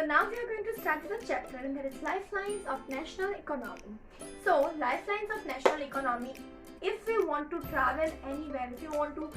So now we are going to start with a chapter, and that is Lifelines of National Economy. So Lifelines of National Economy. If we want to travel anywhere, if you want to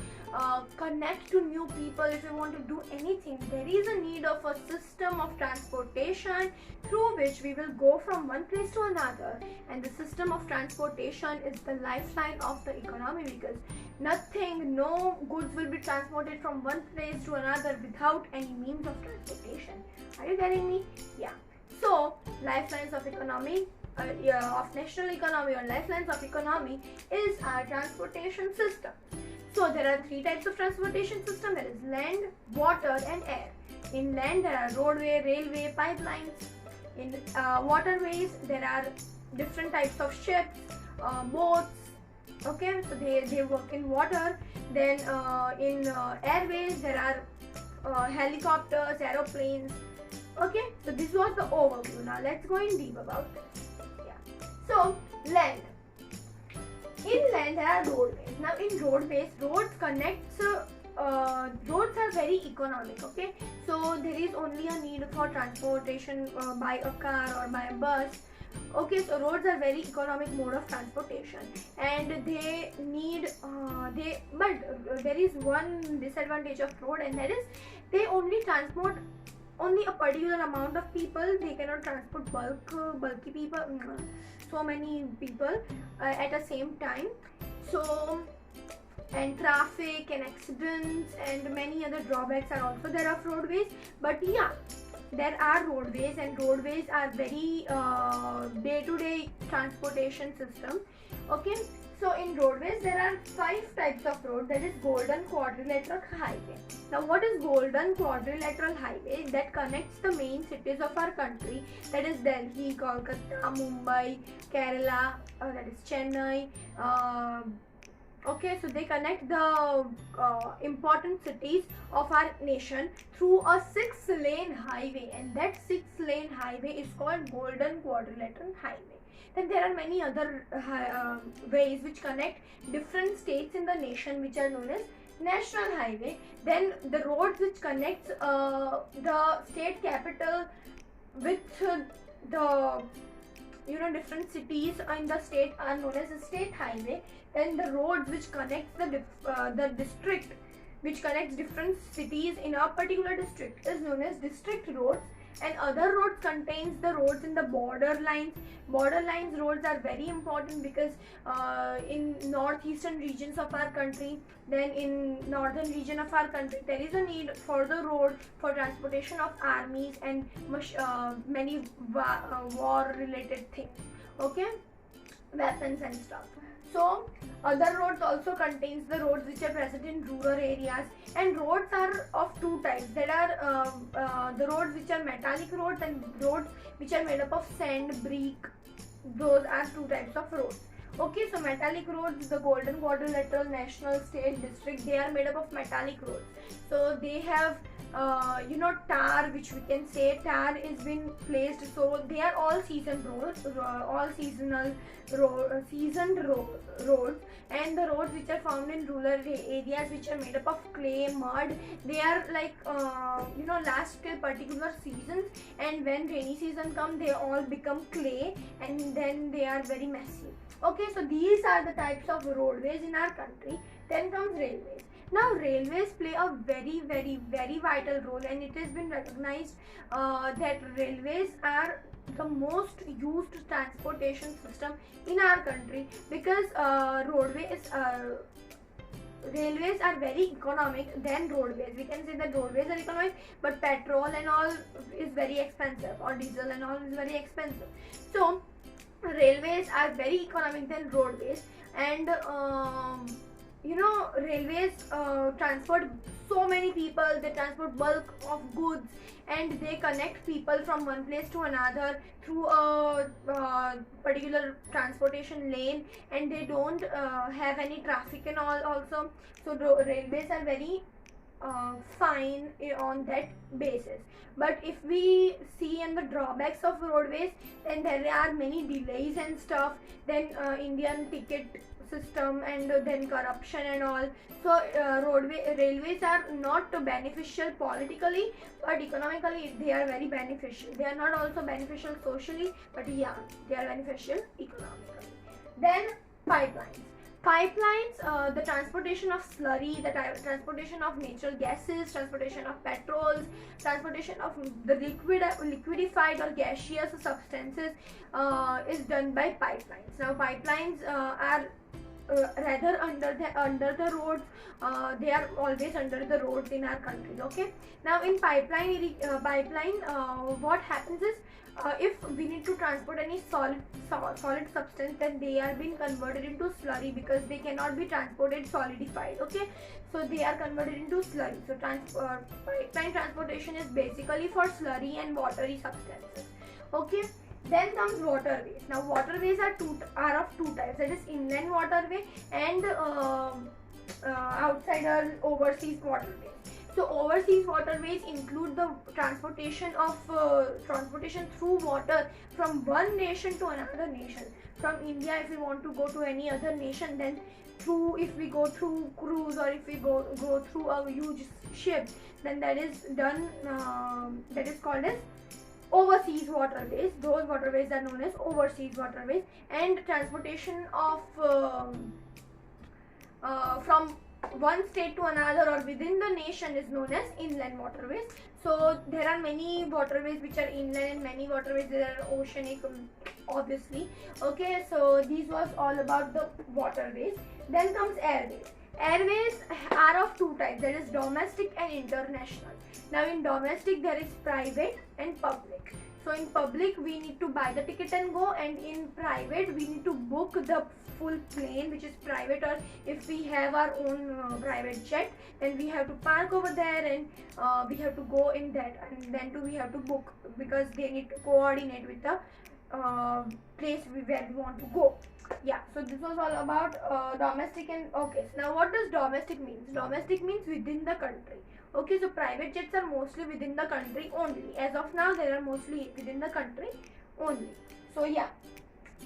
connect to new people, if you want to do anything, there is a need of a system of transportation through which we will go from one place to another. And the system of transportation is the lifeline of the economy, because no goods will be transported from one place to another without any means of transportation. Are you getting me? Yeah. So lifelines of economy, of national economy, or lifelines of economy is our transportation system. So there are three types of transportation system. There is land, water and air. In land there are roadway, railway, pipelines. In waterways there are different types of ships, boats. Okay, so they work in water. Then in airways there are helicopters, aeroplanes. Okay, so this was the overview. Now let's go in deep about this. So land. In land there are roadways. Now in roadways, roads are very economic. Okay, so there is only a need for transportation by a car or by a bus. Okay, so roads are very economic mode of transportation, and but there is one disadvantage of road, and that is they only transport only a particular amount of people. They cannot transport bulky people, so many people at the same time. So, and traffic and accidents and many other drawbacks are also there of roadways. But yeah, there are roadways, and roadways are very day-to-day transportation system. Okay, so in roadways there are 5 types of road. That is Golden Quadrilateral Highway. Now what is Golden Quadrilateral Highway? That connects the main cities of our country, that is Delhi, Kolkata, Mumbai, Kerala, that is Chennai. Okay, so they connect the important cities of our nation through a 6-lane highway, and that 6-lane highway is called Golden Quadrilateral Highway. Then there are many other ways which connect different states in the nation, which are known as National Highway. Then the roads which connects the state capital with the different cities in the state are known as a state highway. Then the roads which connects the district, which connects different cities in a particular district, is known as district roads. And other roads contains the roads in the borderlines. Borderlines roads are very important because in northeastern regions of our country, then in northern region of our country, there is a need for the road for transportation of armies and many war related things. Okay, weapons and stuff. So other roads also contains the roads which are present in rural areas, and roads are of 2 types. There are the roads which are metallic roads and roads which are made up of sand, brick. Those are 2 types of roads. Okay, so metallic roads, the Golden Quadrilateral, national, state, district, they are made up of metallic roads. So they have tar, which we can say tar is been placed. So they are all seasoned roads, all seasonal seasoned roads. And the roads which are found in rural areas, which are made up of clay, mud, they are like last till particular seasons, and when rainy season come, they all become clay, and then they are very messy. Okay, so these are the types of roadways in our country. Then comes railways. Now railways play a very, very, very vital role, and it has been recognized that railways are the most used transportation system in our country, because railways are very economic than roadways. We can say that roadways are economic, but petrol and all is very expensive, or diesel and all is very expensive. So railways are very economic than roadways. And railways transport so many people. They transport bulk of goods, and they connect people from one place to another through a particular transportation lane, and they don't have any traffic and all also. So railways are very fine on that basis. But if we see in the drawbacks of roadways, then there are many delays and stuff. Then Indian ticket system, and then corruption and all. So railways are not beneficial politically, but economically they are very beneficial. They are not also beneficial socially, but yeah, they are beneficial economically. Then pipelines. Pipelines, the transportation of slurry, the transportation of natural gases, transportation of petrols, transportation of the liquidified or gaseous substances is done by pipelines. Now pipelines are rather under the roads. They are always under the roads in our countries. Okay. Now in pipeline, what happens is, if we need to transport any solid substance, then they are being converted into slurry, because they cannot be transported solidified. Okay, so they are converted into slurry. So pipeline transportation is basically for slurry and watery substances. Okay. Then comes waterways. Now waterways are of two types, that is inland waterway and outside or overseas waterways. So overseas waterways include the transportation through water from one nation to another nation. From India, if we want to go to any other nation, then if we go through cruise, or if we go through a huge ship, then that is done. That is called as overseas waterways. Those waterways are known as overseas waterways. And transportation of from one state to another or within the nation is known as inland waterways. So there are many waterways which are inland and many waterways that are oceanic, obviously. Okay, so this was all about the waterways. Then comes airways. Airways are of two types, that is domestic and international. Now in domestic there is private and public. So in public we need to buy the ticket and go, and in private we need to book the full plane, which is private, or if we have our own private jet, then we have to park over there and we have to go in that, and then we have to book, because they need to coordinate with the place where we want to go. Yeah, so this was all about domestic. And okay, so now what does domestic means? Domestic means within the country. Okay, so private jets are mostly within the country only. As of now, they are mostly within the country only. So yeah,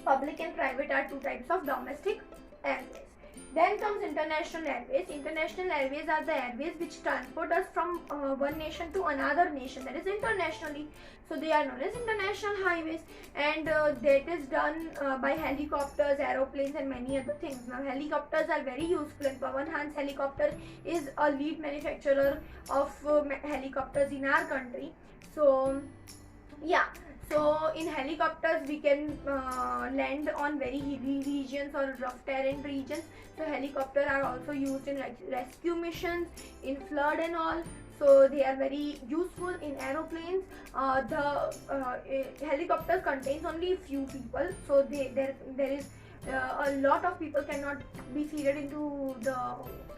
public and private are two types of domestic airways. Then comes international airways. International airways are the airways which transport us from one nation to another nation, that is internationally. So they are known as international highways, and that is done by helicopters, aeroplanes and many other things. Now helicopters are very useful, and Pawan Hans helicopter is a lead manufacturer of helicopters in our country. So yeah, so in helicopters we can land on very hilly regions or rough terrain regions. So helicopters are also used in rescue missions, in flood and all. So they are very useful. In aeroplanes, the helicopters contains only few people, so there is a lot of people cannot be seated into the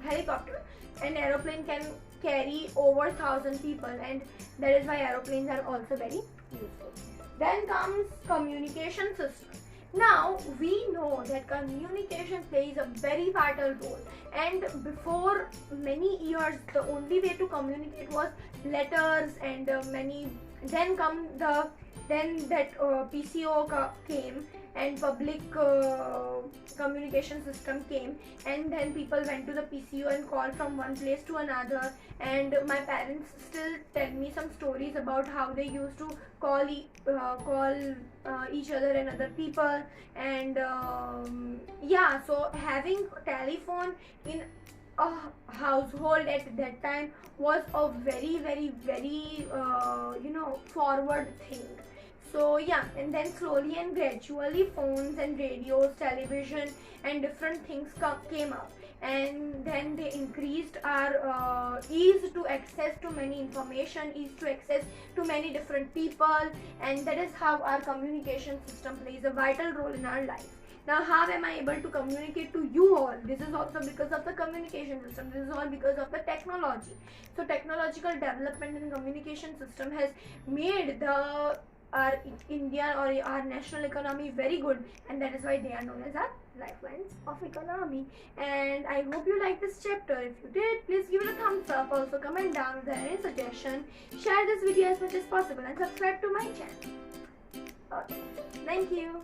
helicopter. An aeroplane can carry over 1,000 people, and that is why aeroplanes are also very useful. Then comes communication system. Now we know that communication plays a very vital role, and before many years the only way to communicate was letters, and then that PCO came, and public communication system came, and then people went to the PCO and called from one place to another. And my parents still tell me some stories about how they used to call each other and other people. And yeah, so having telephone in a household at that time was a very forward thing. So yeah, and then slowly and gradually phones and radios, television and different things came up, and then they increased our ease to access to many information, ease to access to many different people, and that is how our communication system plays a vital role in our life. Now how am I able to communicate to you all? This is also because of the communication system. This is all because of the technology. So technological development in communication system has made our India or our national economy very good, and that is why they are known as our lifelines of economy. And I hope you like this chapter. If you did, please give it a thumbs up. Also comment down if there are any suggestion. Share this video as much as possible and subscribe to my channel. Okay. Thank you.